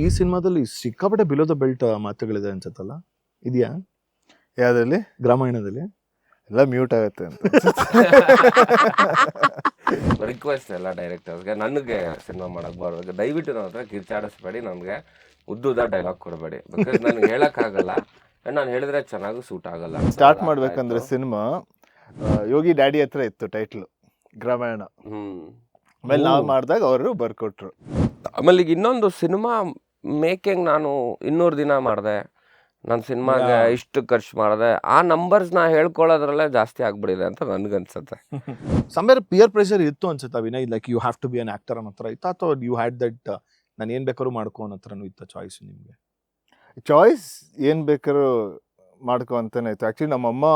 ಈ ಸಿನಿಮಾದಲ್ಲಿ ಸಿಕ್ಕಾಪಟ್ಟೆ ಬಿಲೋ ದ ಬೆಲ್ಟ್ ಮಾತುಗಳಿದೆ ಅನ್ಸತ್ತಲ್ಲ, ಇದೆಯಾ ಯಾವ್ದ್ರಲ್ಲಿ? ಗ್ರಾಮಾಯಣದಲ್ಲಿ? ಎಲ್ಲ ಮ್ಯೂಟ್ ಆಗುತ್ತೆ ಅಂತ ರಿಕ್ವೆಸ್ಟ್ ಎಲ್ಲ ಡೈರೆಕ್ಟರ್ಸ್ಗೆ, ನನಗೆ ಸಿನಿಮಾ ಮಾಡಕ್ ಬರೋದು ದಯವಿಟ್ಟು ನನ್ನ ಹತ್ರ ಕಿರ್ಚಾಡಿಸ್ಬೇಡಿ, ನನಗೆ ಉದ್ದುದ ಡೈಲಾಗ್ ಕೊಡಬೇಡಿ. ಬಿಕಾಸ್ ನನಗೆ ಹೇಳಕ್ಕಾಗಲ್ಲ, ನಾನು ಹೇಳಿದ್ರೆ ಚೆನ್ನಾಗೂ ಸೂಟ್ ಆಗಲ್ಲ. ಸ್ಟಾರ್ಟ್ ಮಾಡ್ಬೇಕಂದ್ರೆ ಸಿನಿಮಾ ಯೋಗಿ ಡ್ಯಾಡಿ ಹತ್ರ ಇತ್ತು ಟೈಟ್ಲು ಗ್ರಾಮಾಯಣ. ಆಮೇಲೆ ನಾವು ಮಾಡಿದಾಗ ಅವರು ಬರ್ಕೊಟ್ರು. ಆಮೇಲೆ ಈಗ ಇನ್ನೊಂದು ಸಿನಿಮಾ ಮೇಕಿಂಗ್ ನಾನು 200 ದಿನ ಮಾಡಿದೆ, ನನ್ನ ಸಿನಿಮಾಗೆ ಇಷ್ಟು ಖರ್ಚು ಮಾಡಿದೆ, ಆ ನಂಬರ್ಸ್ನ ಹೇಳ್ಕೊಳ್ಳೋದ್ರಲ್ಲೇ ಜಾಸ್ತಿ ಆಗ್ಬಿಡಿದೆ ಅಂತ ನನ್ಗನ್ಸುತ್ತೆ. ಸಮ್ವೇರ್ ಪಿಯರ್ ಪ್ರೆಷರ್ ಇತ್ತು ಅನ್ಸುತ್ತಾ Vinay, like you have to be an actor ಅನ್ನೋ ಹತ್ರ ಇತ್ತಾ, ಅಥವಾ ಯು ಹ್ಯಾಡ್ ದಟ್ ನಾನು ಏನ್ ಬೇಕಾದ್ರೂ ಮಾಡ್ಕೋ ಅನ್ನೋ ಹತ್ರನೂ ಇತ್ತ ಚಾಯ್ಸ್ ನಿಮಗೆ? ಚಾಯ್ಸ್ ಏನು ಬೇಕಾದ್ರೂ ಮಾಡ್ಕೊ ಅಂತಾನೆ ಇತ್ತು. ಆ್ಯಕ್ಚುಲಿ ನಮ್ಮಮ್ಮ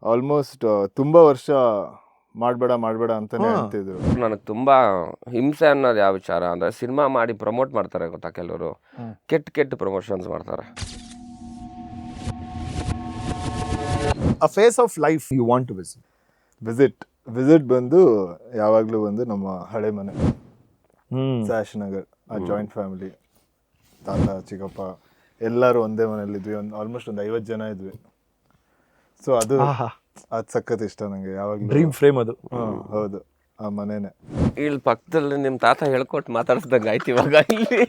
ಆಲ್ಮೋಸ್ಟ್ ತುಂಬ ವರ್ಷ ಮಾಡಬೇಡ ಅಂತಾನೆ ಹೇಳ್ತಿದ್ರು. ನನಗೆ ತುಂಬ ಹಿಂಸೆ ಅನ್ನೋದು ಯಾವ ವಿಚಾರ ಅಂದರೆ, ಸಿನಿಮಾ ಮಾಡಿ ಪ್ರಮೋಟ್ ಮಾಡ್ತಾರೆ ಗೊತ್ತಾ ಕೆಲವರು, ಕೆಟ್ಟ ಪ್ರಮೋಷನ್ಸ್ ಮಾಡ್ತಾರೆ. A phase of life you want to visit ಬಂದು ಯಾವಾಗಲೂ ಬಂದು ನಮ್ಮ ಹಳೆ ಮನೆ ಸಾಶ್ ನಗರ್, ಆ ಜಾಯಿಂಟ್ ಫ್ಯಾಮಿಲಿ, ತಾತ ಚಿಕ್ಕಪ್ಪ ಎಲ್ಲರೂ ಒಂದೇ ಮನೇಲಿದ್ವಿ. ಆಲ್ಮೋಸ್ಟ್ ಒಂದು 50 ಜನ ಇದ್ವಿ. ಸೊ ಅದು ಸಖತ್ ಇಷ್ಟ ನನಗೆ ಯಾವಾಗಲೂ. ಡ್ರೀಮ್ ಫ್ರೇಮ್ ಅದು. ಹೌದು, ಆ ಮನೆನೇ. ಇಲ್ಲಿ ಪಕ್ಕದಲ್ಲಿ ನಿಮ್ಮ ತಾತ ಹೇಳ್ಕೊಟ್ಟು ಮಾತಾಡಿಸ್ದಂಗೆ ಆಯ್ತು ಇವಾಗ ಇಲ್ಲಿ.